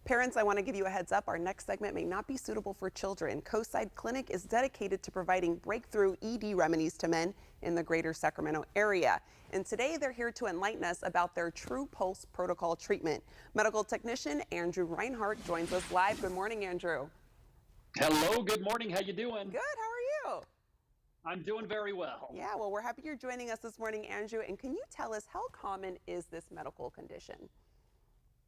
Parents, I want to give you a heads up. Our next segment may not be suitable for children. Cosight Clinic is dedicated to providing breakthrough ED remedies to men in the greater Sacramento area. And today they're here to enlighten us about their True Pulse protocol treatment. Medical technician Andrew Reinhardt joins us live. Good morning, Andrew. Hello, good morning. How you doing? Good, how are you? I'm doing very well. Yeah, well, we're happy you're joining us this morning, Andrew. And can you tell us how common is this medical condition?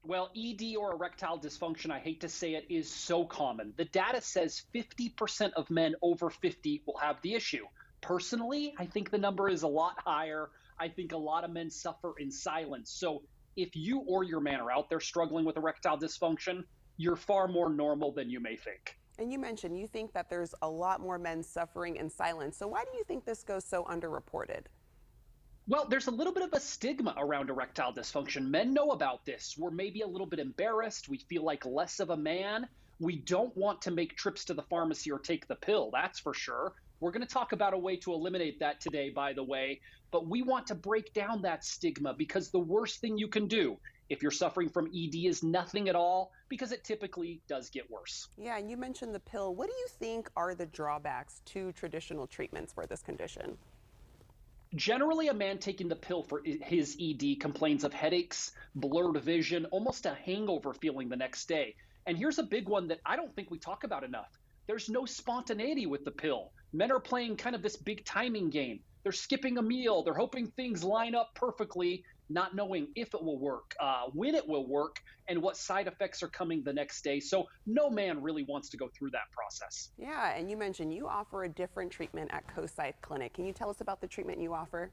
Well, ED or erectile dysfunction, I hate to say it, is so common. The data says 50% of men over 50 will have the issue. Personally, I think the number is a lot higher. I think a lot of men suffer in silence. So if you or your man are out there struggling with erectile dysfunction, you're far more normal than you may think. And you mentioned you think that there's a lot more men suffering in silence. So why do you think this goes so underreported? Well, there's a little bit of a stigma around erectile dysfunction. Men know about this. We're maybe a little bit embarrassed. We feel like less of a man. We don't want to make trips to the pharmacy or take the pill, that's for sure. We're going to talk about a way to eliminate that today, by the way. But we want to break down that stigma because the worst thing you can do if you're suffering from ED is nothing at all, because it typically does get worse. Yeah, and you mentioned the pill. What do you think are the drawbacks to traditional treatments for this condition? Generally, a man taking the pill for his ED complains of headaches, blurred vision, almost a hangover feeling the next day. And here's a big one that I don't think we talk about enough. There's no spontaneity with the pill. Men are playing kind of this big timing game. They're skipping a meal. They're hoping things line up perfectly, not knowing if it will work, when it will work, and what side effects are coming the next day. So no man really wants to go through that process. Yeah, and you mentioned you offer a different treatment at Cosight Clinic. Can you tell us about the treatment you offer?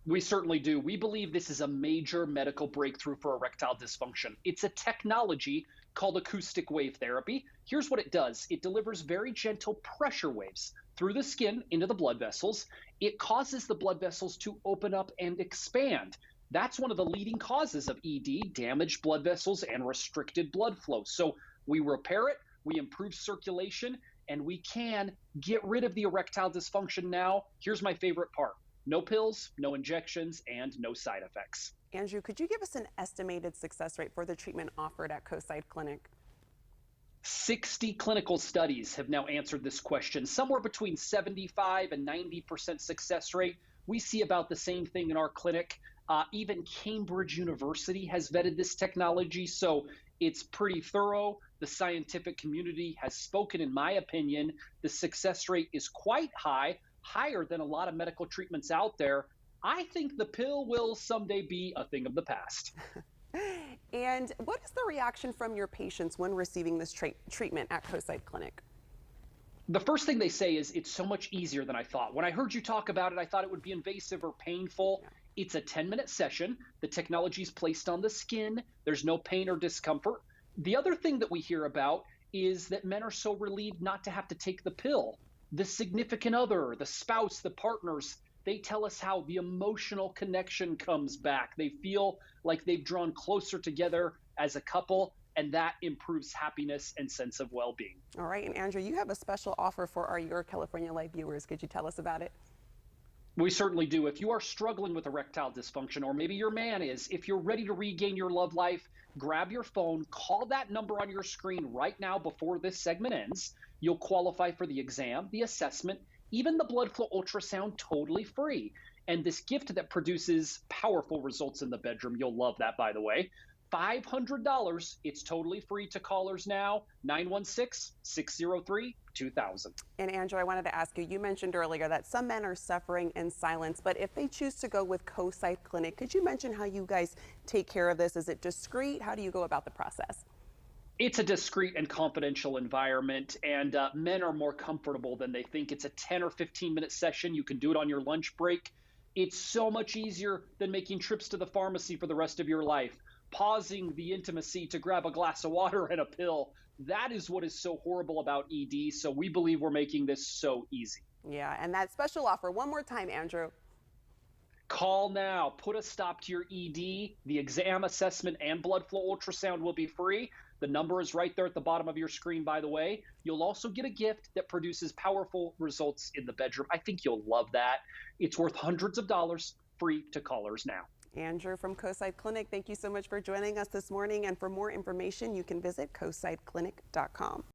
We certainly do. We believe this is a major medical breakthrough for erectile dysfunction. It's a technology called acoustic wave therapy. Here's what it does. It delivers very gentle pressure waves through the skin into the blood vessels. It causes the blood vessels to open up and expand. That's one of the leading causes of ED, damaged blood vessels and restricted blood flow. So we repair it, we improve circulation, and we can get rid of the erectile dysfunction now. Here's my favorite part. No pills, no injections, and no side effects. Andrew, could you give us an estimated success rate for the treatment offered at Cosight Clinic? 60 clinical studies have now answered this question, somewhere between 75 and 90% success rate. We see about the same thing in our clinic. Even Cambridge University has vetted this technology, so it's pretty thorough. The scientific community has spoken, in my opinion. The success rate is quite high, higher than a lot of medical treatments out there. I think the pill will someday be a thing of the past. And what is the reaction from your patients when receiving this treatment at Cosight Clinic? The first thing they say is it's so much easier than I thought. When I heard you talk about it, I thought it would be invasive or painful. Yeah. It's a 10-minute session. The technology is placed on the skin. There's no pain or discomfort. The other thing that we hear about is that men are so relieved not to have to take the pill. The significant other, the spouse, the partners, they tell us how the emotional connection comes back. They feel like they've drawn closer together as a couple, and that improves happiness and sense of well-being. All right, and Andrew, you have a special offer for our Your California Life viewers. Could you tell us about it? We certainly do. If you are struggling with erectile dysfunction, or maybe your man is, if you're ready to regain your love life, grab your phone, call that number on your screen right now before this segment ends. You'll qualify for the exam, the assessment, even the blood flow ultrasound, totally free. And this gift that produces powerful results in the bedroom, you'll love that, by the way. $500. It's totally free to callers now. 916-603-2000. And Andrew, I wanted to ask you, you mentioned earlier that some men are suffering in silence, but if they choose to go with Cosight Clinic, could you mention how you guys take care of this? Is it discreet? How do you go about the process? It's a discreet and confidential environment, and men are more comfortable than they think. It's a 10 or 15-minute session. You can do it on your lunch break. It's so much easier than making trips to the pharmacy for the rest of your life, pausing the intimacy to grab a glass of water and a pill. That is what is so horrible about ED, so we believe we're making this so easy. Yeah, and that special offer, one more time, Andrew. Call now. Put a stop to your ED. The exam, assessment, and blood flow ultrasound will be free. The number is right there at the bottom of your screen, by the way. You'll also get a gift that produces powerful results in the bedroom. I think you'll love that. It's worth hundreds of dollars, free to callers now. Andrew from Cosight Clinic, thank you so much for joining us this morning. And for more information, you can visit cosightclinic.com.